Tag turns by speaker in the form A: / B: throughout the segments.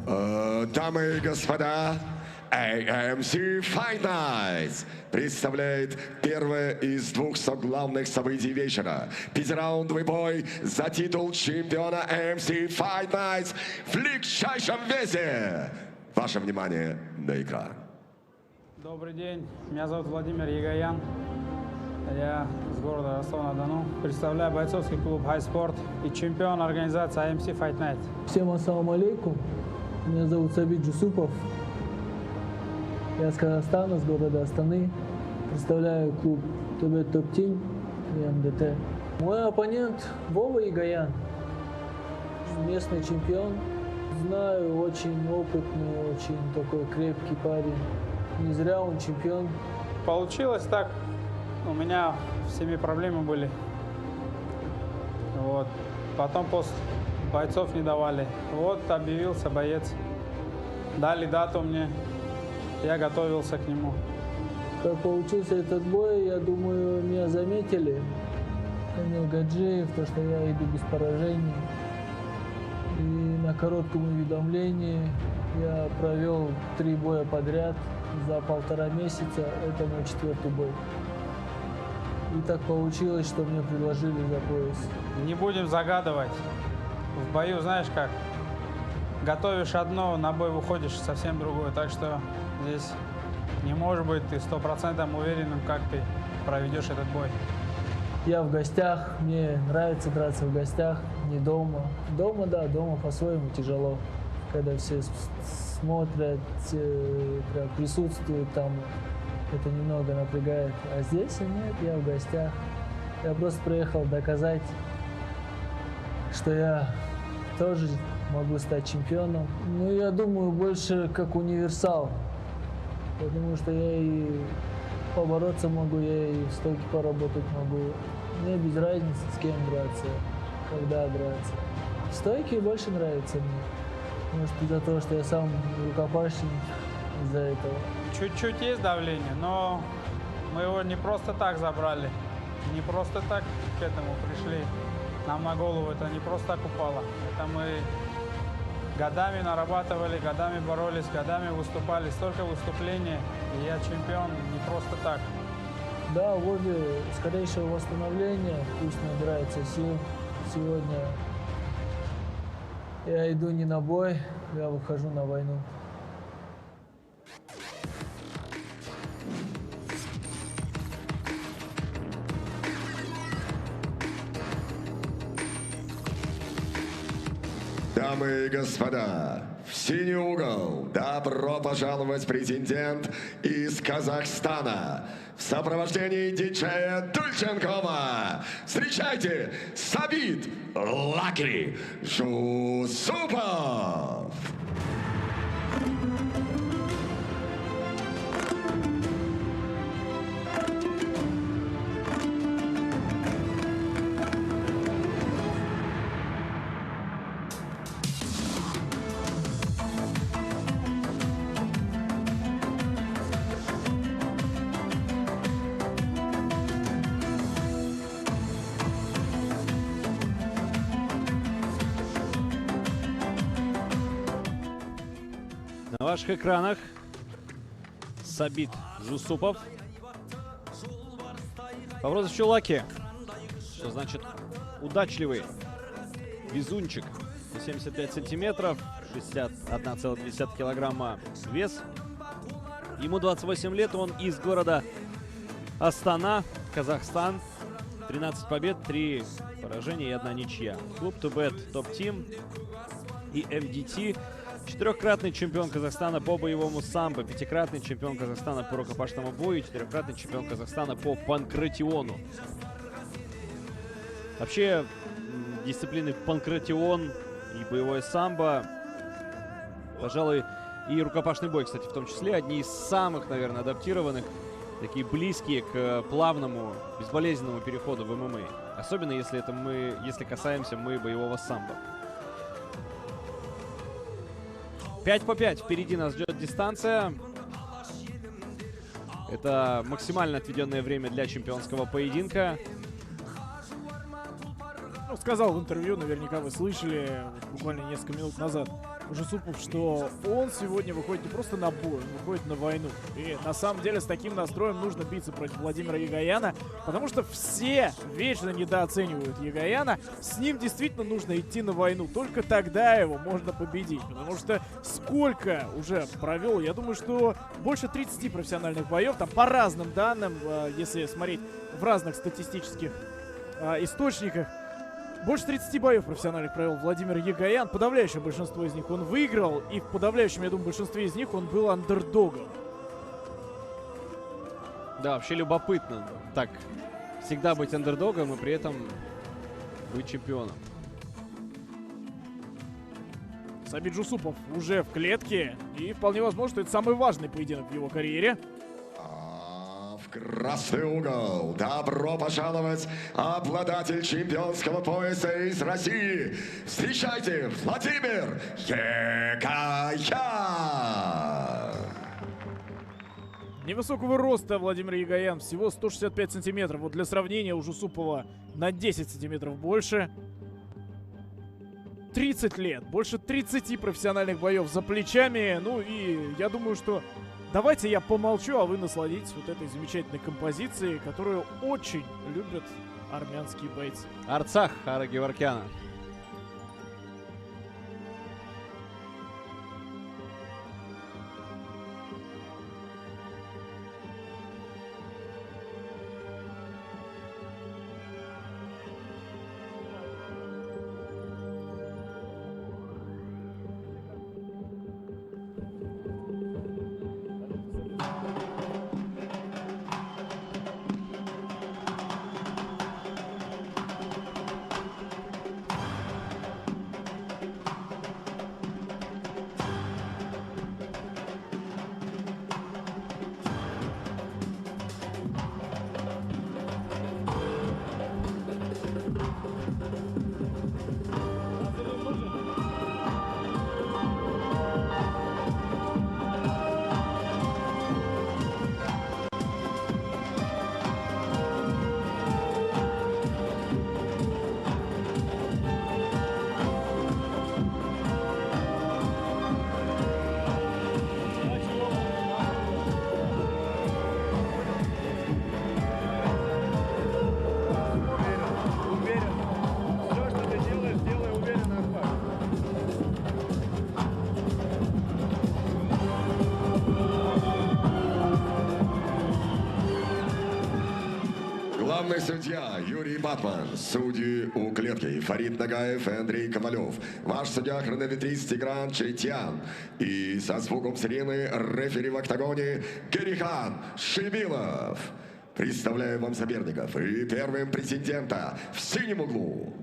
A: Дамы и господа, AMC Fight Nights представляет первое из двух главных событий вечера. Пятираундовый бой за титул чемпиона AMC Fight Nights в легчайшем весе. Ваше внимание на экран.
B: Добрый день, меня зовут Владимир Егоян. Я с города Ростова-на-Дону. Представляю бойцовский клуб High Sport и чемпион организации AMC Fight Night.
C: Всем ассаламу алейкум. Меня зовут Сабит Джусупов. Я с Казахстана, с города Астаны. Представляю клуб ТБ Топ-Тим и МДТ. Мой оппонент Вова Егоян, местный чемпион. Знаю, очень опытный, очень такой крепкий парень. Не зря он чемпион.
B: Получилось так. У меня в семье проблемы были. Вот. Потом пост бойцов не давали. Вот объявился боец. Дали дату мне. Я готовился к нему.
C: Как получился этот бой, я думаю, меня заметили. Камил Гаджиев, то, что я иду без поражений. И на коротком уведомлении я провел 3 боя подряд за 1,5 месяца. Это мой 4-й бой. И так получилось, что мне предложили за пояс.
B: Не будем загадывать. В бою, знаешь как, готовишь одно, на бой выходишь совсем другое. Так что здесь не может быть ты 100% уверенным, как ты проведешь этот бой.
C: Я в гостях, мне нравится драться в гостях, не дома. Дома, да, дома по-своему тяжело. Когда все смотрят, все прям присутствуют там, это немного напрягает. А здесь нет, я в гостях. Я просто приехал доказать, что я тоже могу стать чемпионом. Ну, я думаю, больше как универсал. Потому что я и побороться могу, я и в стойке поработать могу. Мне без разницы, с кем драться, когда драться. Стойки больше нравятся мне. Может, из-за того, что я сам рукопашник, из-за этого.
B: Чуть-чуть есть давление, но мы его не просто так забрали. Не просто так к этому пришли. Нам на голову это не просто так упало. Это мы годами нарабатывали, годами боролись, годами выступали. Столько выступлений, и я чемпион не просто так.
C: Да, Вове скорейшего восстановления, пусть набирается сил. Сегодня я иду не на бой, я выхожу на войну.
A: Дамы и господа, в синий угол добро пожаловать претендент из Казахстана в сопровождении диджея Дульченкова. Встречайте, Сабит Лаки Джусупов.
D: На ваших экранах Сабит Джусупов по прозвищу Лаки, что значит удачливый, везунчик. 75 сантиметров, 61,2 килограмма вес. Ему 28 лет, он из города Астана, Казахстан. 13 побед, 3 поражения и 1 ничья. Клуб ТБ Топ-Тим и МДТ. 4-кратный чемпион Казахстана по боевому самбо, 5-кратный чемпион Казахстана по рукопашному бою, 4-кратный чемпион Казахстана по панкратиону. Вообще, дисциплины панкратион и боевое самбо, пожалуй, и рукопашный бой, кстати, в том числе, одни из самых, наверное, адаптированных, такие близкие к плавному, безболезненному переходу в ММА. Особенно, если касаемся мы боевого самбо. 5 по 5 впереди нас ждет дистанция. Это максимально отведенное время для чемпионского поединка.
E: Ну, сказал в интервью, наверняка вы слышали, буквально несколько минут назад, Жусупов, что он сегодня выходит не просто на бой, он выходит на войну. И на самом деле с таким настроем нужно биться против Владимира Егояна, потому что все вечно недооценивают Егояна. С ним действительно нужно идти на войну. Только тогда его можно победить. Потому что сколько уже провел, я думаю, что больше 30 профессиональных боев, там по разным данным, если смотреть в разных статистических источниках, больше 30 боев профессиональных провел Владимир Егоян. Подавляющее большинство из них он выиграл. И в подавляющем, я думаю, большинстве из них он был андердогом.
D: Да, вообще любопытно. Так, всегда быть андердогом и при этом быть чемпионом.
E: Сабит Жусупов уже в клетке. И вполне возможно, что это самый важный поединок в его карьере.
A: В красный угол добро пожаловать обладатель чемпионского пояса из России. Встречайте, Владимир Егоян.
E: Невысокого роста Владимир Егоян, всего 165 сантиметров. Вот для сравнения у Жусупова на 10 сантиметров больше. 30 лет, больше 30 профессиональных боев за плечами. Ну и я думаю, что давайте я помолчу, а вы насладитесь вот этой замечательной композицией, которую очень любят армянские бойцы.
D: Арцах Хара Геворкяна.
A: Главный судья Юрий Батман, судьи у клетки Фарид Нагаев и Андрей Ковалев, ваш судья хронометрист Тигран Чайтян и со звуком сирены рефери в октагоне Герихан Шибилов. Представляю вам соперников и первым претендента в синем углу.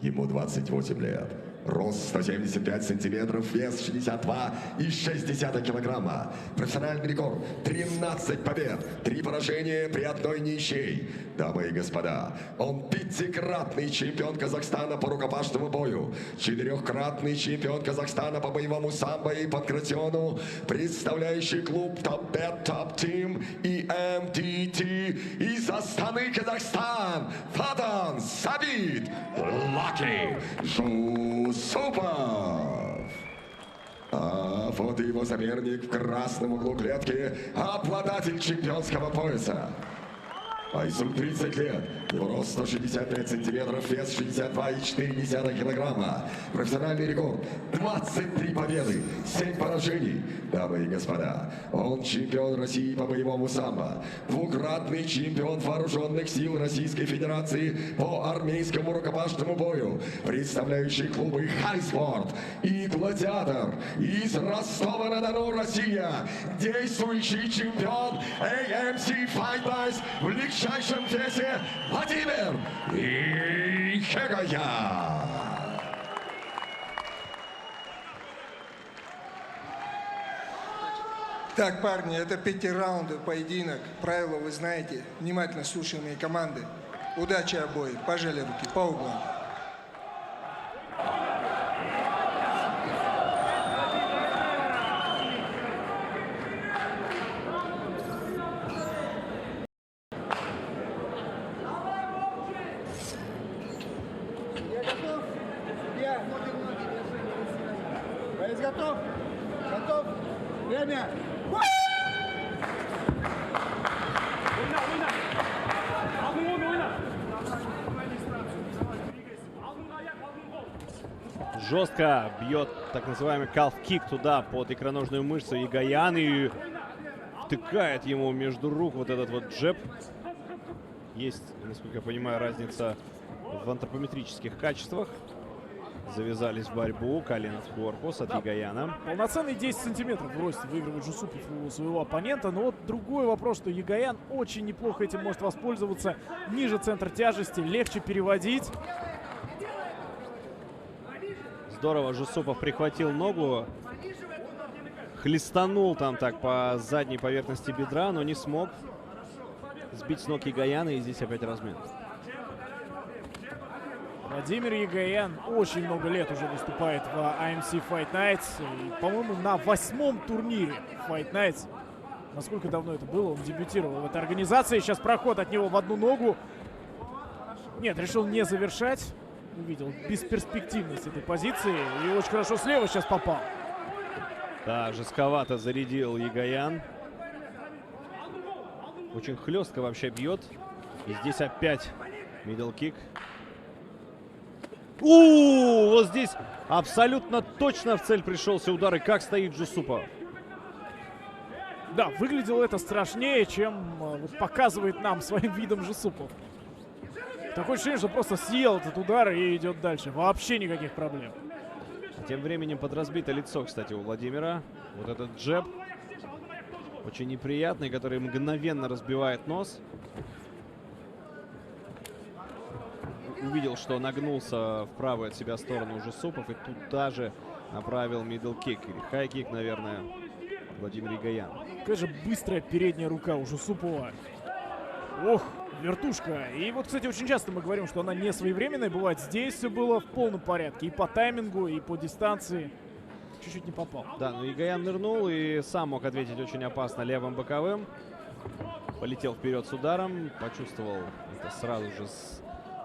A: Ему 28 лет. Рост 175 сантиметров, вес 62,6 килограмма. Профессиональный рекорд 13 побед, 3 поражения при 1 ничьей. Дамы и господа, он 5-кратный чемпион Казахстана по рукопашному бою, 4-кратный чемпион Казахстана по боевому самбо и панкратиону, представляющий клуб Top Bet Top Team и МТТ из Астаны, Казахстан, Фадан Сабит Лаки Жусупов. А вот и его соперник в красном углу клетки, обладатель чемпионского пояса. Айсу 30 лет, его рост 165 сантиметров, вес 62,4 килограмма. Профессиональный рекорд 23 победы, 7 поражений. Дамы и господа, он чемпион России по боевому самбо, 2-кратный чемпион вооруженных сил Российской Федерации по армейскому рукопашному бою, представляющий клубы Хайспорт и Гладиатор из Ростова-на-Дону, Россия, действующий чемпион AMC Fight Night в легчайшем весе Владимир Егоян.
F: Так, парни, это 5-раундовый поединок. Правила вы знаете. Внимательно слушаем мои команды. Удачи обоим. Пожали руки по углам. Готов? Время!
D: Жестко бьет так называемый калф-кик туда под икроножную мышцу Егоян и втыкает ему между рук вот этот вот джеб. Есть, насколько я понимаю, разница в антропометрических качествах. Завязались в борьбу, колено в корпус от Егояна.
E: Полноценные 10 сантиметров в росте выигрывает Жусупов у своего оппонента. Но вот другой вопрос, что Егоян очень неплохо этим может воспользоваться. Ниже центр тяжести, легче переводить.
D: Здорово Жусупов прихватил ногу. Хлестанул там так по задней поверхности бедра, но не смог сбить с ног Егояна. И здесь опять размен.
E: Владимир Егоян очень много лет уже выступает в AMC Fight Nights. И, по-моему, на 8-м турнире Fight Nights. Насколько давно это было, он дебютировал в этой организации. Сейчас проход от него в одну ногу. Нет, решил не завершать. Увидел бесперспективность этой позиции. И очень хорошо слева сейчас попал.
D: Да, жестковато зарядил Егоян. Очень хлестко вообще бьет. И здесь опять мидл-кик. Вот здесь абсолютно точно в цель пришелся удар. И как стоит Жусупов.
E: Да, выглядело это страшнее, чем вот показывает нам своим видом Жусупов. Такое ощущение, что просто съел этот удар и идет дальше. Вообще никаких проблем.
D: Тем временем подразбито лицо, кстати, у Владимира. Вот этот джеб. Очень неприятный, который мгновенно разбивает нос. Увидел, что нагнулся в правую от себя сторону Жусупов. И туда же направил мидл-кик. Или хай-кик, наверное, Владимир Егоян.
E: Какая же быстрая передняя рука у Жусупова. Ох, вертушка. И вот, кстати, очень часто мы говорим, что она не своевременная. Бывает, здесь все было в полном порядке. И по таймингу, и по дистанции. Чуть-чуть не попал.
D: Да, но Егоян нырнул и сам мог ответить очень опасно левым боковым. Полетел вперед с ударом. Почувствовал это сразу же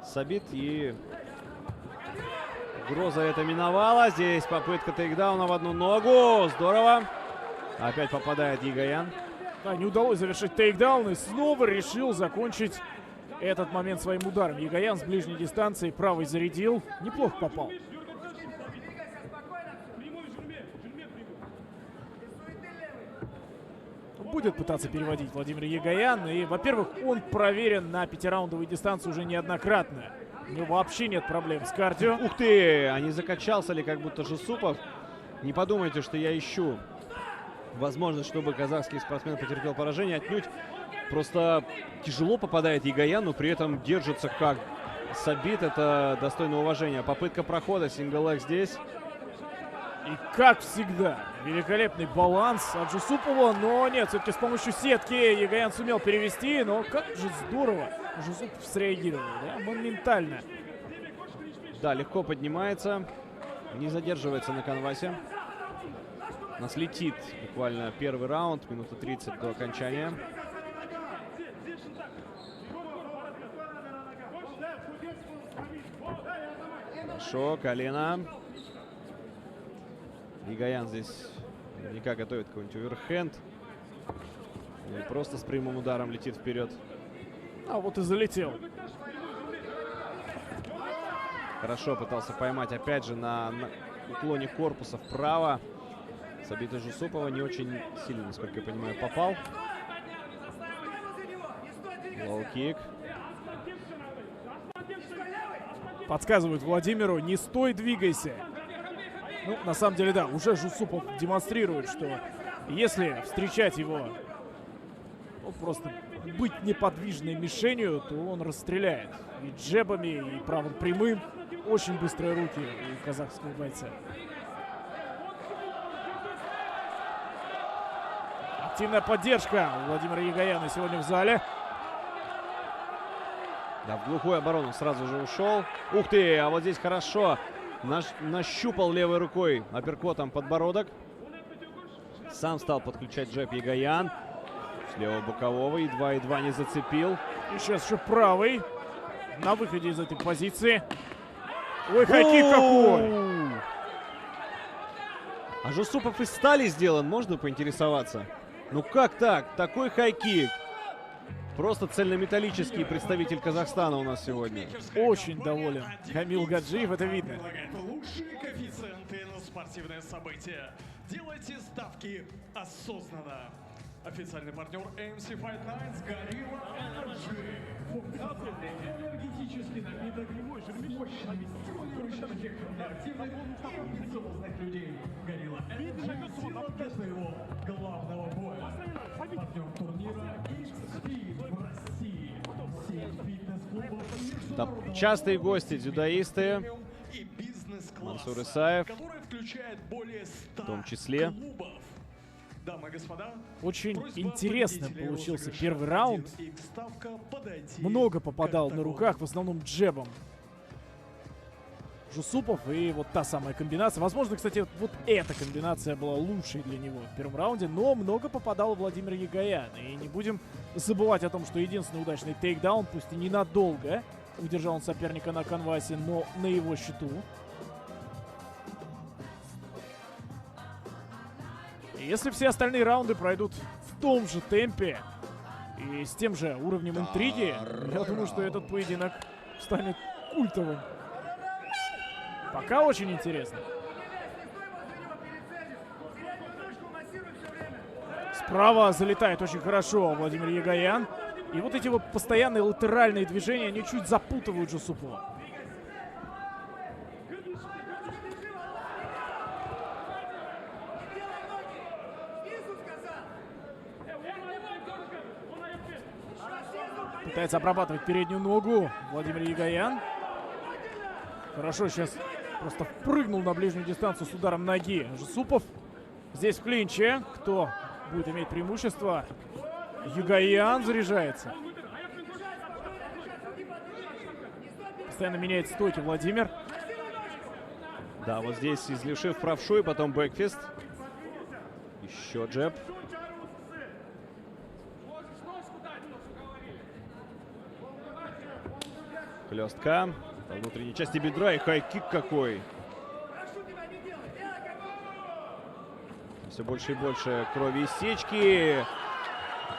D: Сабит. И угроза это миновала. Здесь попытка тейкдауна в одну ногу. Здорово. Опять попадает Егоян.
E: Да, не удалось завершить тейкдаун и снова решил закончить этот момент своим ударом. Егоян с ближней дистанции правый зарядил. Неплохо попал. Будет пытаться переводить Владимир Егоян. И, во-первых, он проверен на 5-раундовой дистанции уже неоднократно. У него вообще нет проблем с кардио.
D: Ух ты! А не закачался ли как будто Жусупов? Не подумайте, что я ищу возможность, чтобы казахский спортсмен потерпел поражение. Отнюдь. Просто тяжело попадает Егоян, но при этом держится как Сабит. Это достойно уважения. Попытка прохода. Сингл-лэг здесь.
E: И как всегда, великолепный баланс от Жусупова. Но нет, все-таки с помощью сетки Егоян сумел перевести. Но как же здорово Жусупов среагировал. Да? Моментально.
D: Да, легко поднимается. Не задерживается на канвасе. У нас летит буквально первый раунд. Минута 30 до окончания. Хорошо, колено. Егоян здесь наверняка готовит какой-нибудь оверхенд. Или просто с прямым ударом летит вперед.
E: А вот и залетел.
D: Хорошо пытался поймать опять же на уклоне корпуса вправо. Сабита Жусупова не очень сильно, насколько я понимаю, попал. Лоу-кик.
E: Подсказывают Владимиру: не стой, двигайся. Ну, на самом деле, да, уже Жусупов демонстрирует, что если встречать его, ну, просто быть неподвижной мишенью, то он расстреляет. И джебами, и правым прямым. Очень быстрые руки у казахского бойца. Активная поддержка у Владимира Егояна сегодня в зале.
D: Да, в глухую оборону сразу же ушел. Ух ты, а вот здесь хорошо. Нащупал левой рукой апперкотом подбородок. Сам стал подключать джеб Егоян. С левого бокового едва не зацепил.
E: И сейчас еще правый. На выходе из этой позиции. Ой, хай-кик какой!
D: А Жусупов из стали сделан, можно поинтересоваться? Ну как так? Такой хайкик. Просто цельнометаллический представитель Казахстана у нас сегодня.
E: Очень доволен Камил Гаджиев, это видно.
G: Лучшие коэффициенты на спортивное событие. Делайте ставки осознанно. Официальный партнер AMC Fight Nights Gorilla Energy. Энергетический напиток, мощный, стимулирующий эффект для активных и амбициозных людей. Gorilla Energy, сила для своего главного боя. Партнер турнира X-Speed в России. Сеть фитнес-клубов
D: Да,
G: международного
D: частые гости дзюдоисты.
G: и бизнес-класса,
D: Мансур Исаев,
G: который включает более 100
D: в том числе.
G: клубов. Дамы и господа,
E: Очень
G: просьба
E: интересным
G: победителей
E: получился
G: розыгрыша
E: первый раунд.
G: 1x ставка подойти
E: Много
G: к
E: попадал на
G: октагону.
E: руках, в основном джебом Жусупов, и вот та самая комбинация. Возможно, кстати, вот эта комбинация была лучшей для него в первом раунде, но много попадал Владимир Егоян. И не будем забывать о том, что единственный удачный тейкдаун, пусть и ненадолго, удержал он соперника на канвасе, но на его счету. И если все остальные раунды пройдут в том же темпе и с тем же уровнем интриги, я думаю, что этот поединок станет культовым. Пока очень интересно. Справа залетает очень хорошо Владимир Егоян. И вот эти вот постоянные латеральные движения, они чуть запутывают Жусупова. Пытается обрабатывать переднюю ногу Владимир Егоян. Хорошо сейчас просто впрыгнул на ближнюю дистанцию с ударом ноги. Жусупов здесь в клинче. Кто будет иметь преимущество? Егоян заряжается. Постоянно меняет стойки Владимир.
D: Да, вот здесь излишив правшой, потом бэкфист. Еще джеб. Хлестка. По внутренней части бедра и хай-кик какой. Все больше и больше крови и сечки.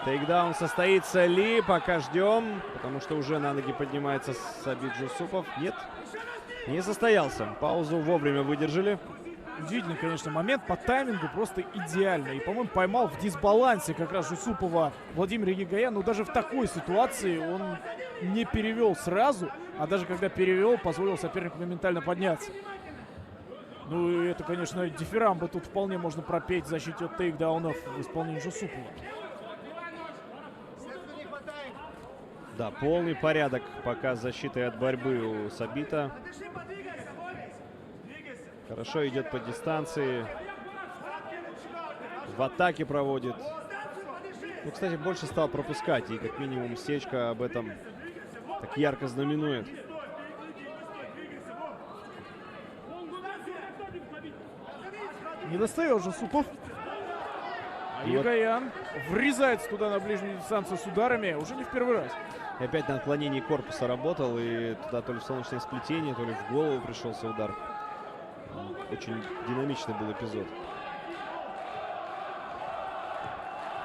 D: Тейкдаун состоится ли? Пока ждем. Потому что уже на ноги поднимается Сабит Жусупов. Нет, не состоялся. Паузу вовремя выдержали.
E: Удивительный, конечно, момент по таймингу, просто идеально. И, по-моему, поймал в дисбалансе как раз Жусупова Владимир Егоян. Но даже в такой ситуации он не перевел сразу, а даже когда перевел, позволил сопернику моментально подняться. Ну и это, конечно, дифирамбы тут вполне можно пропеть в защите от тейкдаунов в исполнении Жусупова.
D: Да, полный порядок пока с защитой от борьбы у Сабита. Хорошо идет по дистанции. В атаке проводит. Ну, кстати, больше стал пропускать. И как минимум сечка об этом так ярко знаменует.
E: Не достает Жусупов. А
D: И вот-
E: Егоян врезается туда на ближнюю дистанцию с ударами уже не в первый раз.
D: И опять на отклонении корпуса работал. И туда то ли в солнечное сплетение, то ли в голову пришелся удар. Очень динамичный был эпизод.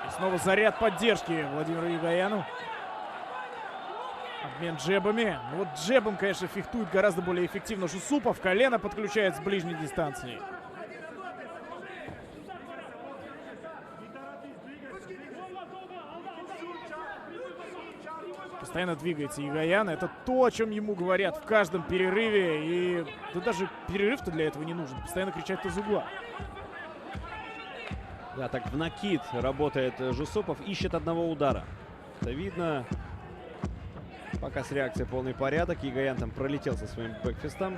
E: И снова заряд поддержки Владимиру Егояну. Обмен джебами. Ну вот джебом, конечно, фехтует гораздо более эффективно Жусупов. Колено подключает с ближней дистанции. Постоянно двигается Егоян. Это то, о чем ему говорят в каждом перерыве. И да даже перерыв-то для этого не нужен. Постоянно кричать из угла.
D: Да, так в накид работает Жусупов. Ищет одного удара. Это видно. Пока с реакцией полный порядок. Егоян там пролетел со своим бэкфистом.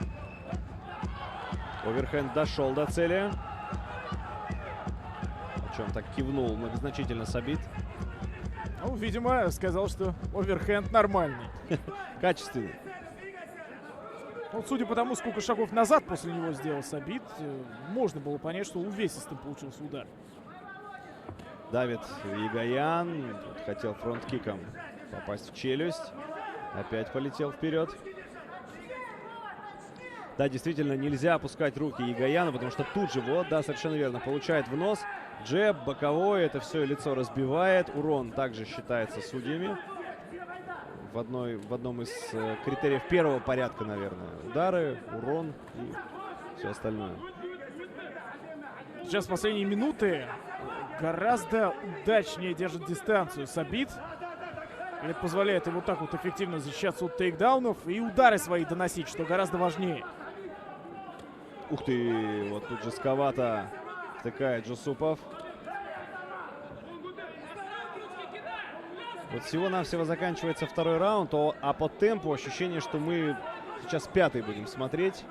D: Оверхенд дошел до цели. О чем так кивнул многозначительно Сабит.
E: Ну, видимо, сказал, что оверхенд нормальный.
D: Качественный.
E: Вот судя по тому, сколько шагов назад после него сделал Сабит, можно было понять, что увесистым получился удар.
D: Давит Егоян. Тут хотел фронт-киком попасть в челюсть. Опять полетел вперед. Да, действительно, нельзя опускать руки Егояна, потому что тут же, вот, да, совершенно верно, получает в нос. Джеб, боковой, это все лицо разбивает. Урон также считается судьями. В одном из критериев первого порядка, наверное. Удары, урон и все остальное.
E: Сейчас последние минуты гораздо удачнее держит дистанцию Сабит. И это позволяет ему так вот эффективно защищаться от тейкдаунов и удары свои доносить, что гораздо важнее.
D: Ух ты, вот тут жестковато втыкает Джусупов. Вот всего-навсего заканчивается второй раунд, а по темпу ощущение, что мы сейчас пятый будем смотреть.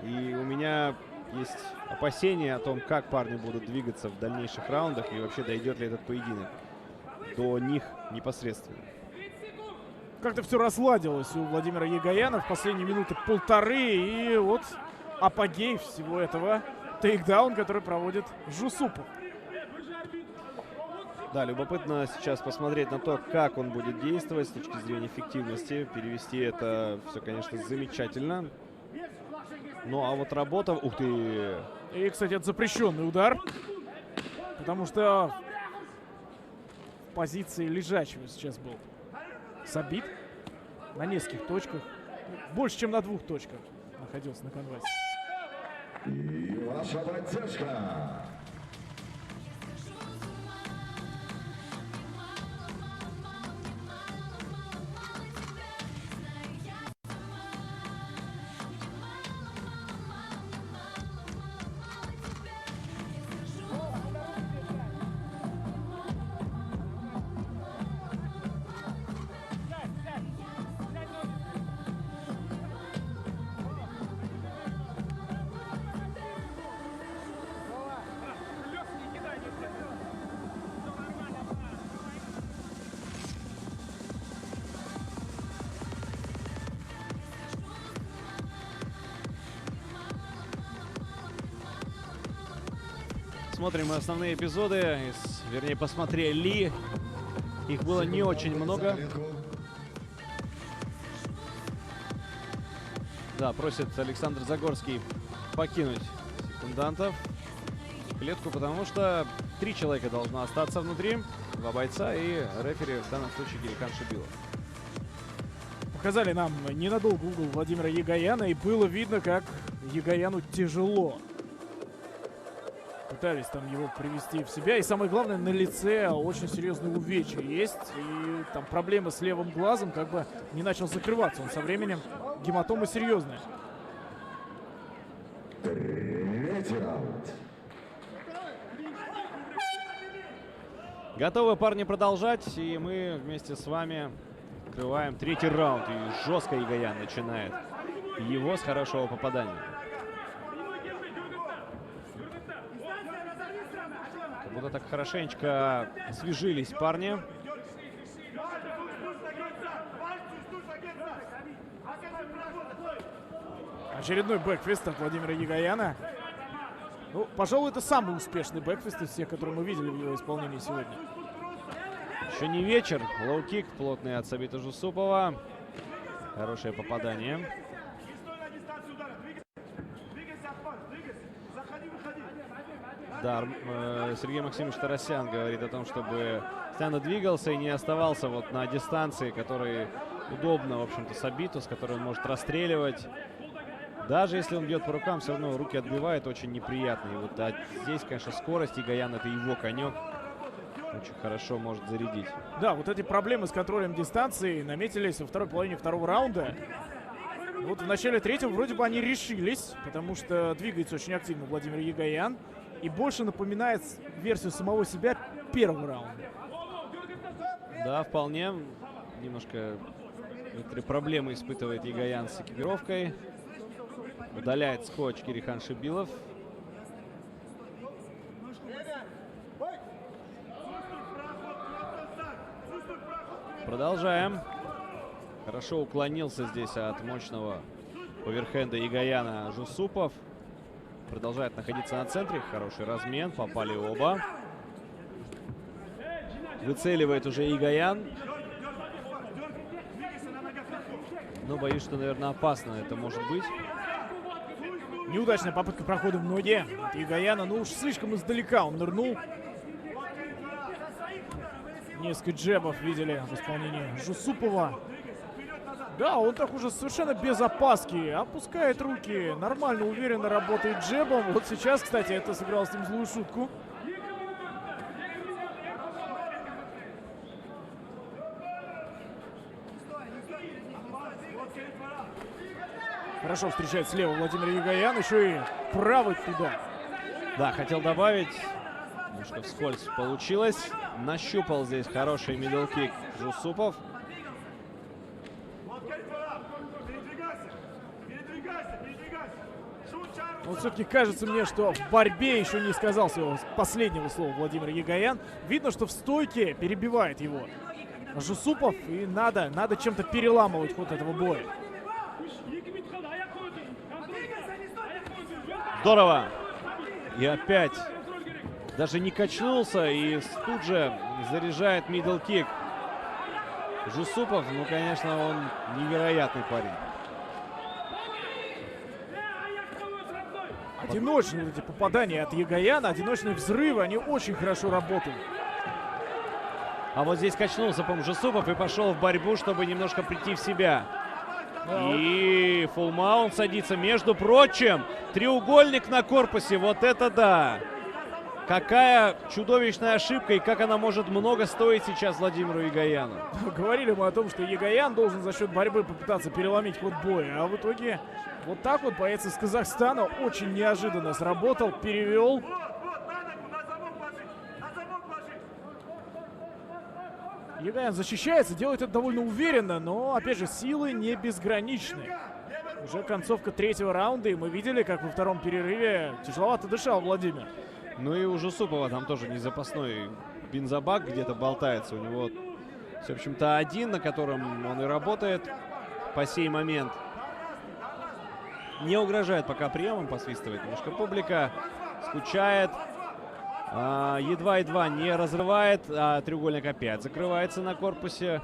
D: И у меня есть опасения о том, как парни будут двигаться в дальнейших раундах и вообще дойдет ли этот поединок до них непосредственно.
E: Как-то все разладилось у Владимира Егояна в последние минуты полторы. И вот апогей всего этого тейкдаун, который проводит Жусупов.
D: Да, любопытно сейчас посмотреть на то, как он будет действовать с точки зрения эффективности. Перевести это все, конечно, замечательно. Ну, а вот работа... Ух ты!
E: И, кстати, это запрещенный удар. Потому что в позиции лежачего сейчас был Сабит. На нескольких точках. Больше, чем на 2 точках находился на канвасе.
A: И ваша поддержка.
D: Смотрим мы основные эпизоды, вернее, посмотрели. Их было не очень много. Да, просит Александр Загорский покинуть секундантов в клетку, потому что 3 человека должно остаться внутри. 2 бойца и рефери, в данном случае Гирихан Шибилов.
E: Показали нам ненадолго угол Владимира Егояна, и было видно, как Егояну тяжело. Пытались там его привести в себя. И самое главное, на лице очень серьезные увечья есть. И там проблемы с левым глазом, как бы не начал закрываться. Он со временем гематома серьезная.
A: Третий раунд.
D: Готовы, парни, продолжать. И мы вместе с вами открываем 3-й раунд. И жестко Егоян начинает его с хорошего попадания. Вот так хорошенечко освежились парни.
E: Очередной бэкфист от Владимира Егояна. Ну, пожалуй, это самый успешный бэкфист из всех, которые мы видели в его исполнении сегодня.
D: Еще не вечер. Лоу-кик плотный от Сабита Жусупова. Хорошее попадание. Да, Сергей Максимович Тарасян говорит о том, чтобы постоянно двигался и не оставался вот на дистанции, которой удобно, в общем-то, Сабиту, с которой он может расстреливать. Даже если он бьет по рукам, все равно руки отбивает очень неприятно. И вот здесь, конечно, скорость Егоян — это его конек. Очень хорошо может зарядить.
E: Да, вот эти проблемы с контролем дистанции наметились во второй половине второго раунда. Вот в начале третьего вроде бы они решились, потому что двигается очень активно Владимир Егоян. И больше напоминает версию самого себя первого раунда.
D: Да, вполне. Немножко некоторые проблемы испытывает Егоян с экипировкой. Удаляет скотч Гирихан Шибилов. Продолжаем. Хорошо уклонился здесь от мощного оверхенда Егояна Жусупов. Продолжает находиться на центре. Хороший размен. Попали оба. Выцеливает уже Егоян. Но боюсь, что, наверное, опасно это может быть.
E: Неудачная попытка прохода в ноги от Егояна. Ну уж слишком издалека он нырнул. Несколько джебов видели в исполнении Жусупова. Да, он так уже совершенно без опаски опускает руки, нормально, уверенно работает джебом. Вот сейчас, кстати, это сыграл с ним злую шутку. Хорошо встречает слева Владимир Егоян, еще и правый туда.
D: Да, хотел добавить, немножко вскользь получилось. Нащупал здесь хороший мидл-кик Жусупов.
E: Но все-таки кажется мне, что в борьбе еще не сказал своего последнего слова Владимир Егоян. Видно, что в стойке перебивает его Жусупов, и надо чем-то переламывать ход этого боя.
D: Здорово. И опять даже не качнулся и тут же заряжает мидл-кик. Жусупов, ну, конечно, он невероятный парень.
E: Одиночные вот эти попадания от Егояна, одиночные взрывы, они очень хорошо работают.
D: А вот здесь качнулся, по-моему, Жусупов и пошел в борьбу, чтобы немножко прийти в себя. И фулл маунт садится. Между прочим, треугольник на корпусе. Вот это да! Какая чудовищная ошибка и как она может много стоить сейчас Владимиру Егояну.
E: Говорили мы о том, что Егоян должен за счет борьбы попытаться переломить ход боя. А в итоге вот так вот боец из Казахстана очень неожиданно сработал, перевел. Егоян защищается, делает это довольно уверенно, но, опять же, силы не безграничны. Уже концовка третьего раунда, и мы видели, как во втором перерыве тяжеловато дышал Владимир.
D: Ну и у Жусупова там тоже не запасной бензобак где-то болтается. У него, в общем-то, один, на котором он и работает по сей момент. Не угрожает пока приемом, посвистывает немножко публика, скучает. Едва-едва не разрывает, а треугольник опять закрывается на корпусе.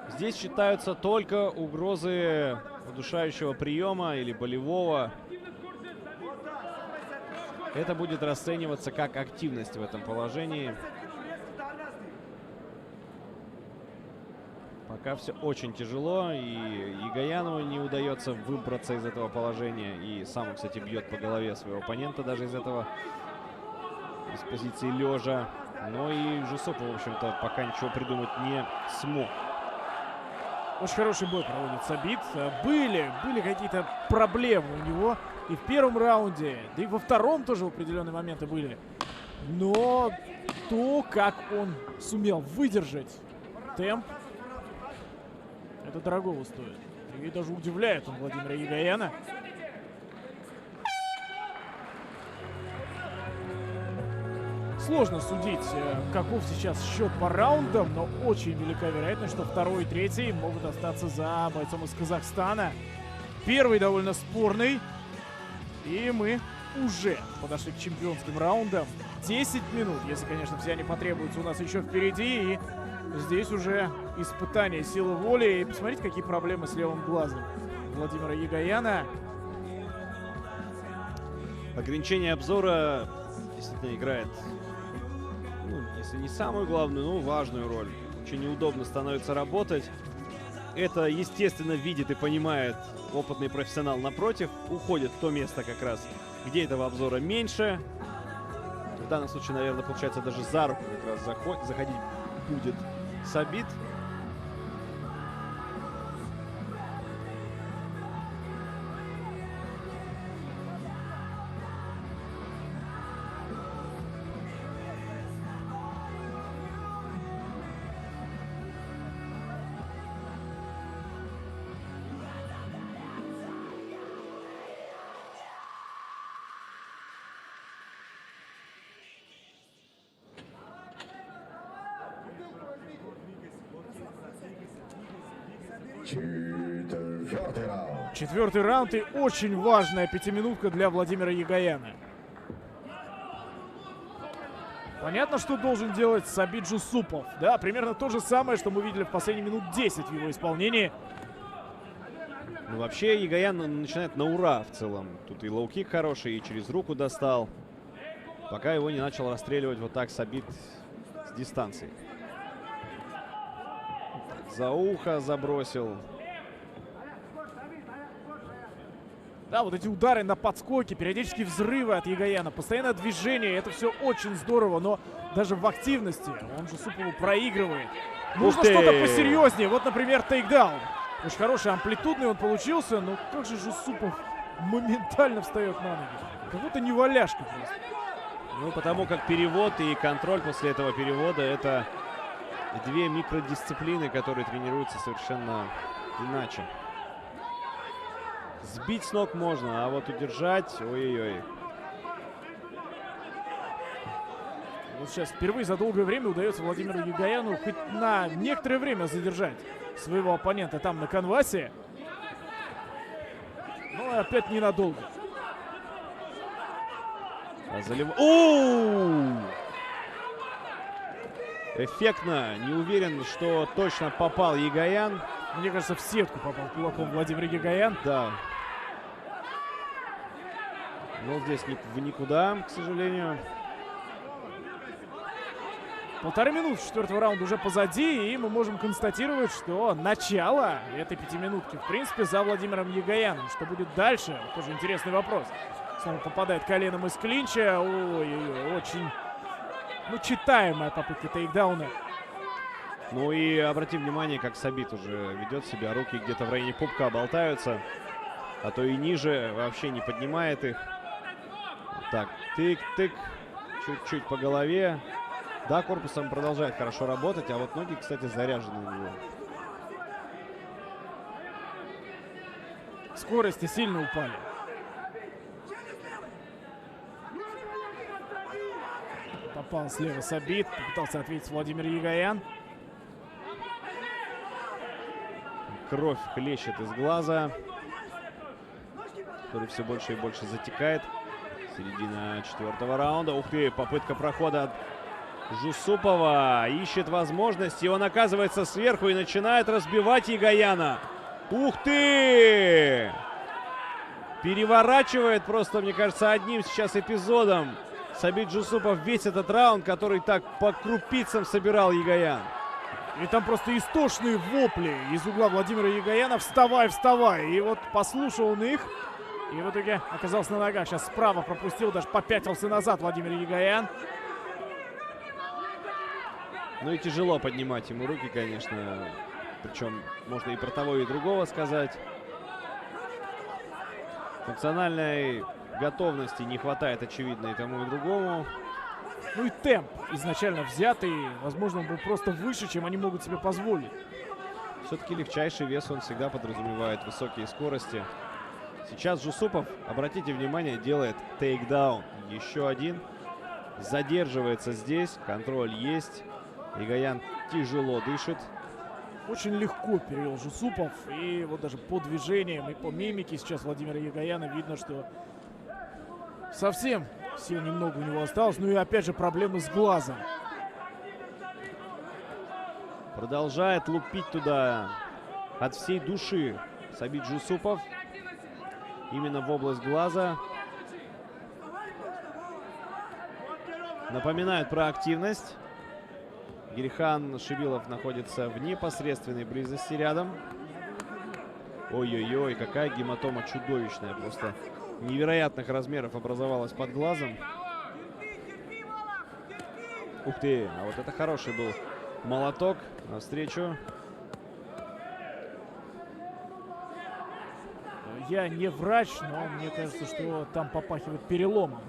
D: Здесь считаются только угрозы удушающего приема или болевого. Это будет расцениваться как активность в этом положении. Пока все очень тяжело, и Егояну не удается выбраться из этого положения. И сам он, кстати, бьет по голове своего оппонента даже из этого, из позиции лежа. Но и Жусупов, в общем-то, пока ничего придумать не смог.
E: Очень хороший бой проводит Сабит. Были какие-то проблемы у него и в первом раунде, да и во втором тоже в определенные моменты были. Но то, как он сумел выдержать темп, это дорогого стоит. И даже удивляет он Владимира Егояна. Сложно судить, каков сейчас счет по раундам, но очень велика вероятность, что второй и третий могут остаться за бойцом из Казахстана. Первый довольно спорный. И мы уже подошли к чемпионским раундам. 10 минут, если, конечно, все они потребуются, у нас еще впереди. И здесь уже испытание силы воли. И посмотрите, какие проблемы с левым глазом Владимира Егояна.
D: Ограничение обзора действительно играет, ну, если не самую главную, но важную роль. Очень неудобно становится работать. Это, естественно, видит и понимает опытный профессионал напротив. Уходит в то место как раз, где этого обзора меньше. В данном случае, наверное, получается, даже за руку как раз заходить будет Сабит.
A: Четвертый раунд.
E: Четвертый раунд и очень важная пятиминутка для Владимира Егояна. Понятно, что должен делать Сабит Жусупов. Да, примерно то же самое, что мы видели в последние минут 10 в его исполнении.
D: Ну, вообще, Егоян начинает на ура в целом. Тут и лоу-кик хороший, и через руку достал. Пока его не начал расстреливать вот так Сабит с дистанции. За ухо забросил.
E: Да, вот эти удары на подскоке, периодически взрывы от Егояна, постоянное движение, это все очень здорово, но даже в активности он Жусупову проигрывает. Нужно что-то посерьезнее, вот, например, тейкдаун. Очень хороший, амплитудный он получился, но как же Жусупов моментально встает на ноги. Как будто не валяшка просто.
D: Ну, потому как перевод и контроль после этого перевода — это две микродисциплины, которые тренируются совершенно иначе. Сбить с ног можно, а вот удержать, ой-ой-ой.
E: Вот сейчас впервые за долгое время удается Владимиру Егояну хоть на некоторое время задержать своего оппонента там на канвасе. Но опять ненадолго.
D: Эффектно. Не уверен, что точно попал Егоян.
E: Мне кажется, в сетку попал кулаком Владимир Егоян.
D: Да. Но здесь в никуда, к сожалению.
E: 1,5 минуты 4-го раунда уже позади, и мы можем констатировать, что начало этой 5-минутки, в принципе, за Владимиром Егояном. Что будет дальше? Тоже интересный вопрос. Снова попадает коленом из клинча. Ой-ой-ой, очень, читаемая попытка тейкдауна.
D: Ну и обрати внимание, как Сабит уже ведет себя. Руки где-то в районе пупка болтаются, а то и ниже, вообще не поднимает их. Так, тык-тык, чуть-чуть по голове. Да, корпусом продолжает хорошо работать, а вот ноги, кстати, заряжены у него.
E: Скорости сильно упали. Попал слева Сабит, попытался ответить Владимир Егоян.
D: Кровь хлещет из глаза, который все больше и больше затекает. Середина 4-го раунда. Ух ты, попытка прохода от Жусупова. Ищет возможность, и он оказывается сверху и начинает разбивать Егояна. Ух ты! Переворачивает просто, мне кажется, одним сейчас эпизодом Сабит Жусупов весь этот раунд, который так по крупицам собирал Егоян.
E: И там просто истошные вопли из угла Владимира Егояна. Вставай, вставай. И вот послушал он их. И в итоге оказался на ногах. Сейчас справа пропустил, даже попятился назад Владимир Егоян.
D: Ну и тяжело поднимать ему руки, конечно. Причем можно и про того, и другого сказать. Функциональной готовности не хватает, очевидно, и тому, и другому.
E: Ну и темп изначально взятый. Возможно, он был просто выше, чем они могут себе позволить.
D: Все-таки легчайший вес, он всегда подразумевает высокие скорости. Сейчас Жусупов, обратите внимание, делает тейкдаун. Еще один. Задерживается здесь. Контроль есть. Егоян тяжело дышит.
E: Очень легко перевел Жусупов. И вот даже по движениям и по мимике сейчас Владимира Егояна видно, что совсем сил немного у него осталось. Ну и опять же проблемы с глазом.
D: Продолжает лупить туда от всей души Сабит Жусупов. Именно в область глаза. Напоминают про активность. Гирихан Шибилов находится в непосредственной близости рядом. Ой-ой-ой, какая гематома чудовищная. Просто невероятных размеров образовалась под глазом. Ух ты, а вот это хороший был молоток навстречу.
E: Я не врач, но мне кажется, что там попахивает переломом.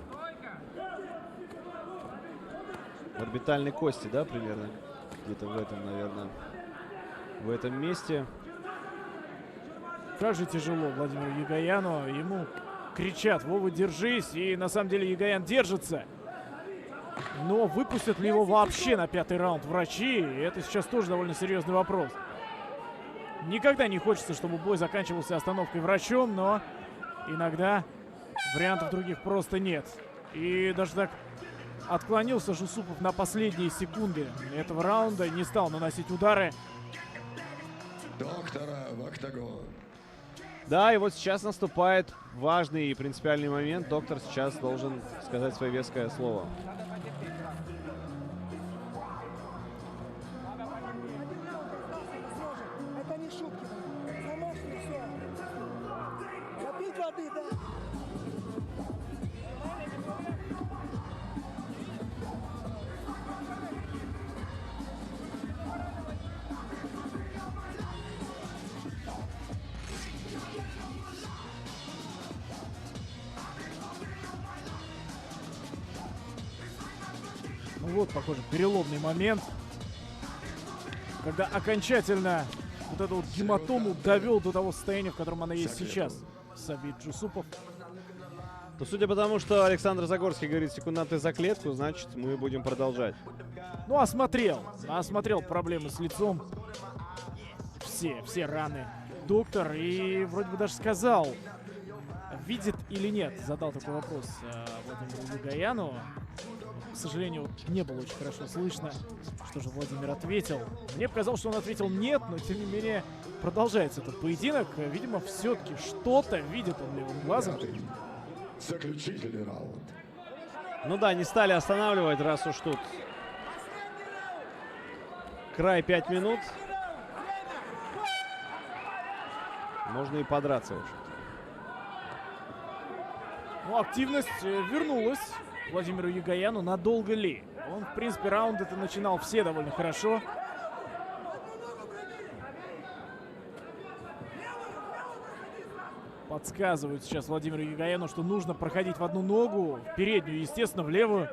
D: В орбитальной кости, да, примерно? Где-то в этом, наверное, в этом месте.
E: Как же тяжело Владимиру Егояну. Ему кричат: Вова, держись. И на самом деле Егоян держится. Но выпустят ли его вообще на 5-й раунд врачи? Это сейчас тоже довольно серьезный вопрос. Никогда не хочется, чтобы бой заканчивался остановкой врачом, но иногда вариантов других просто нет. И даже так отклонился Жусупов на последние секунды этого раунда, не стал наносить удары.
A: Доктора в октагон.
D: Да, и вот сейчас наступает важный и принципиальный момент. Доктор сейчас должен сказать свое веское слово.
H: Это не шутки. Замашни все. Попить воды, да.
E: Ну вот, похоже, переломный момент, когда окончательно вот эту вот гематому довел до того состояния, в котором она есть сейчас. Сабит Джусупов.
D: Но судя по тому, что Александр Загорский говорит секунданты за клетку, значит, мы будем продолжать.
E: Ну, осмотрел проблемы с лицом. Все раны доктор. И вроде бы даже сказал, видит или нет. Задал такой вопрос Владимиру Егояну. К сожалению, вот не было очень хорошо слышно, что же Владимир ответил. Мне показалось, что он ответил нет, но тем не менее продолжается этот поединок. Видимо, все-таки что-то видит он левым глазом.
A: Заключительный раунд.
D: Ну да, не стали останавливать, раз уж тут край 5 минут. Можно и подраться уже.
E: Ну, активность вернулась Владимиру Егояну. Надолго ли? Он, в принципе, раунды-то начинал все довольно хорошо. Подсказывают сейчас Владимиру Егояну, что нужно проходить в одну ногу, в переднюю, естественно, в левую.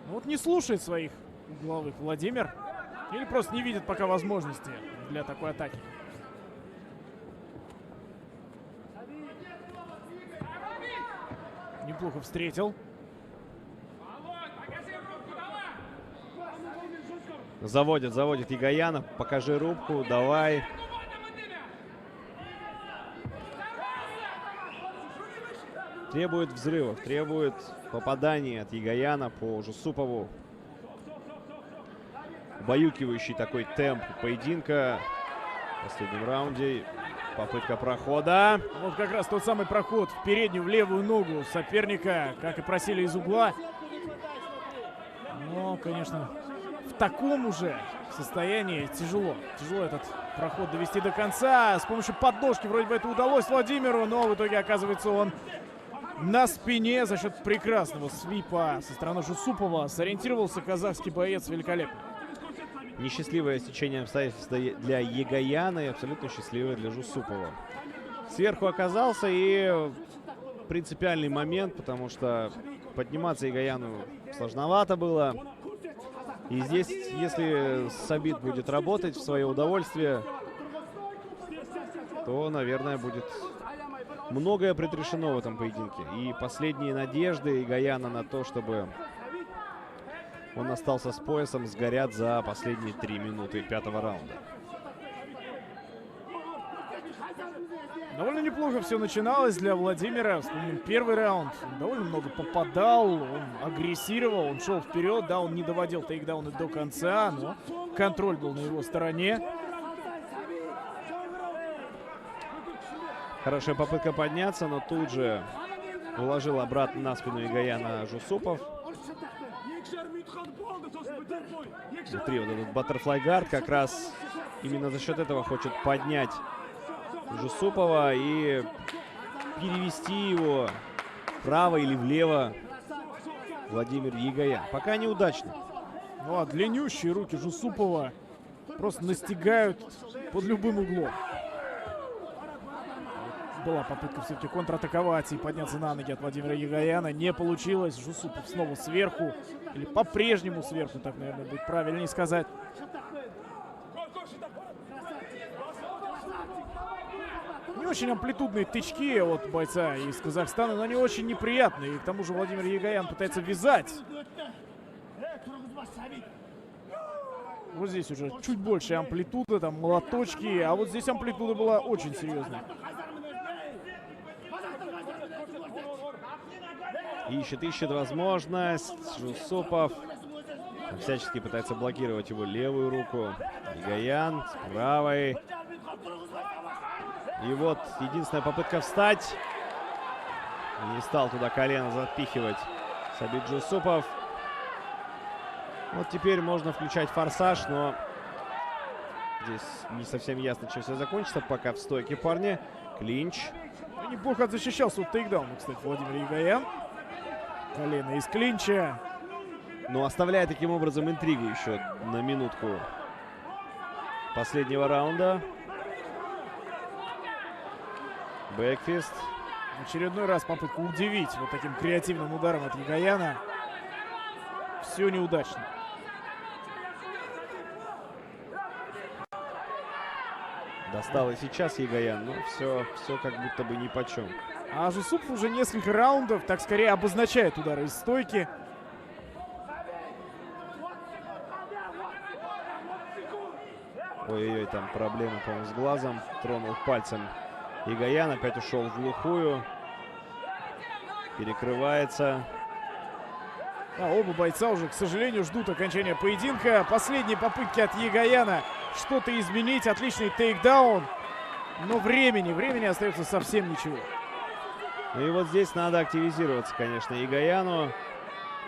E: Ну вот не слушает своих угловых Владимир. Или просто не видит пока возможности для такой атаки. Неплохо встретил.
D: Заводит Егояна. Покажи рубку, давай. Требует взрывов, требует попаданий от Егояна по Жусупову. Убаюкивающий такой темп поединка. В последнем раунде попытка прохода.
E: Вот как раз тот самый проход в переднюю, в левую ногу соперника, как и просили из угла. Но, конечно, в таком уже состоянии тяжело. Тяжело этот проход довести до конца. С помощью подножки вроде бы это удалось Владимиру, но в итоге оказывается он на спине за счет прекрасного свипа со стороны Жусупова. Сориентировался казахский боец великолепно.
D: Несчастливое стечение обстоятельств для Егояна и абсолютно счастливое для Жусупова. Сверху оказался и принципиальный момент, потому что подниматься Егояну сложновато было. И здесь, если Сабит будет работать в свое удовольствие, то, наверное, будет многое предрешено в этом поединке. И последние надежды Егояна на то, чтобы он остался с поясом, сгорят за последние 3 минуты 5-го раунда.
E: Довольно неплохо все начиналось для Владимира. Вспомним первый раунд. Он довольно много попадал, он агрессировал, он шел вперед. Да, он не доводил тейкдауны до конца, но контроль был на его стороне.
D: Хорошая попытка подняться, но тут же уложил обратно на спину Егояна Жусупов. Смотри, вот этот Butterfly Guard как раз именно за счет этого хочет поднять Жусупова и перевести его вправо или влево Владимир Егоян. Пока неудачно.
E: Ну а длиннющие руки Жусупова просто настигают под любым углом. Была попытка все-таки контратаковать и подняться на ноги от Владимира Егояна. Не получилось. Жусупов снова сверху. Или по-прежнему сверху, так, наверное, будет правильнее сказать. Не очень амплитудные тычки от бойца из Казахстана, но они очень неприятные. И к тому же Владимир Егоян пытается вязать. Вот здесь уже чуть больше амплитуда, там молоточки. А вот здесь амплитуда была очень серьезная.
D: Ищет возможность. Жусупов всячески пытается блокировать его левую руку. Егоян с правой. И вот единственная попытка встать. Не стал туда колено запихивать Сабит Джусупов. Вот теперь можно включать форсаж, но здесь не совсем ясно, чем все закончится. Пока в стойке парни. Клинч.
E: Ну, неплохо защищался от тейкдауна, кстати, Владимир Егоян. Колено из клинча.
D: Но оставляя таким образом интригу еще на минутку последнего раунда. Бэкфист.
E: В очередной раз попытка удивить вот таким креативным ударом от Егояна. Все неудачно.
D: Достал и сейчас Егоян, но все как будто бы нипочем.
E: А Джусупов уже несколько раундов, так скорее, обозначает удары из стойки.
D: Ой-ой-ой, там проблемы, по-моему, с глазом. Тронул пальцем Егоян, опять ушел в глухую. Перекрывается.
E: А оба бойца уже, к сожалению, ждут окончания поединка. Последние попытки от Егояна что-то изменить. Отличный тейкдаун. Но времени остается совсем ничего.
D: Ну и вот здесь надо активизироваться, конечно, Егояну.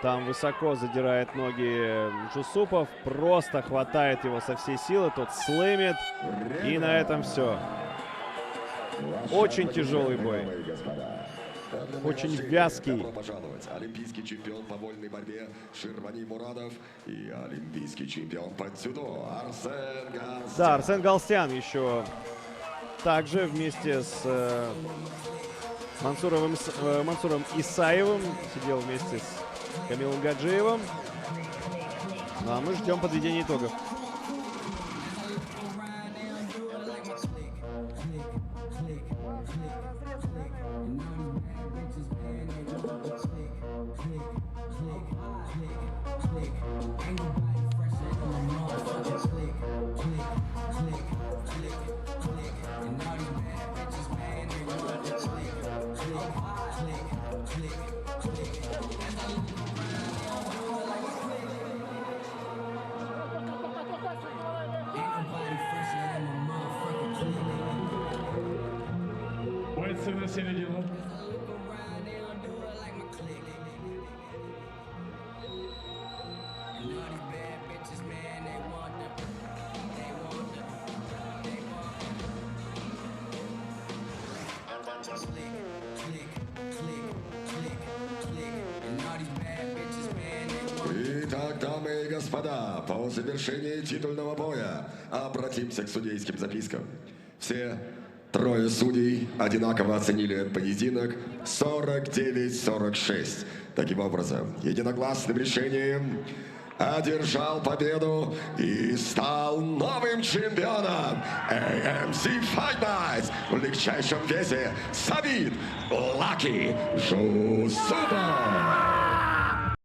D: Там высоко задирает ноги Джусупов. Просто хватает его со всей силы. Тот слэмит. И на этом все. Очень тяжелый бой. Очень вязкий.
A: Добро пожаловать. Олимпийский чемпион по вольной борьбе Ширвани Мурадов и олимпийский чемпион по дзюдо Арсен Галстян.
D: Да, Арсен Галстян еще также вместе с Мансуром Исаевым сидел вместе с Камилом Гаджиевым. Ну, а мы ждем подведения итогов.
G: Бойцы на середину.
A: Итак, дамы и господа, по завершении титульного боя обратимся к судейским запискам. Все трое судей одинаково оценили этот поединок 49-46. Таким образом, единогласным решением одержал победу и стал новым чемпионом AMC Fight Nights в легчайшем весе Сабит Лаки Джусупов.